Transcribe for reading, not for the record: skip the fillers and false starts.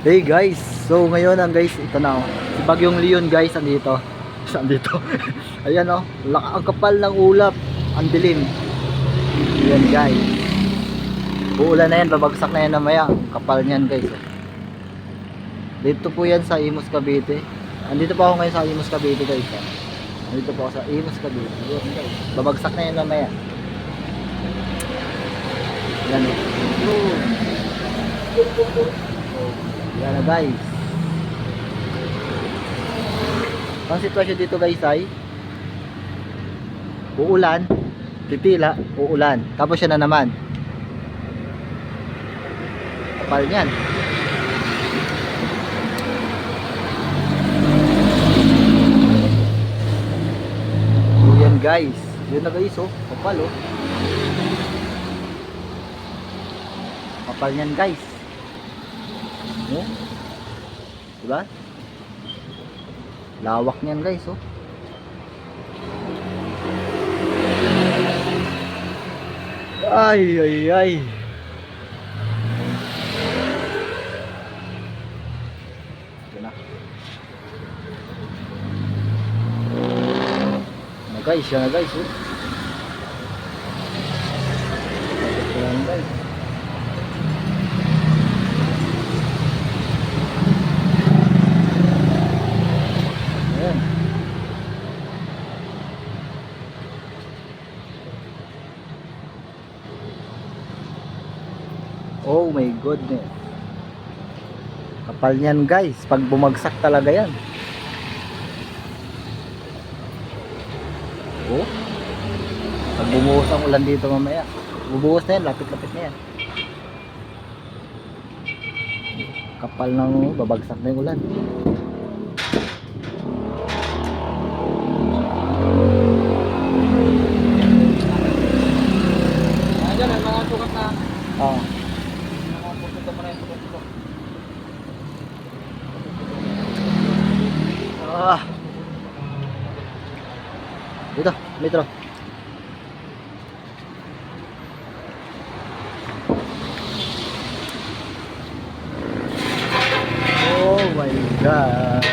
Hey guys, so ngayon guys, ito na oh. Si Bagyong Leon guys, andito. Andito. Ayan oh, ang kapal ng ulap, ang dilim. Ayan guys. Uulan na yan, babagsak na yan mamaya. Ang kapal niyan guys oh. Dito po yan sa Imus Cavite. Andito pa ako ngayon sa Imus Cavite guys oh. Andito po ako sa Imus Cavite. Ayan guys, babagsak na yan mamaya. Ayan oh. Yan na guys. Ang sitwasyon dito guys ay uulan, pipila, uulan. Tapos yan na naman. Kapal niyan. So yan guys. Yun na guys oh. Kapal oh. Kapal niyan guys. Oh. Diba? Lawak niyan guys oh. Ay ay ay. Ito na. Guys, yan na guys oh. Yan guys. Oh my goodness. Kapal niyan guys. Pag bumagsak talaga yan. Oh. Pag bumuhos ang ulan dito mamaya. Bubuhos na yan. Lapit-lapit na yan. Kapal ng babagsak na yung ulan. Ayan, ang mga sukat na. Oh. Ah. Dito, metro. Oh my God.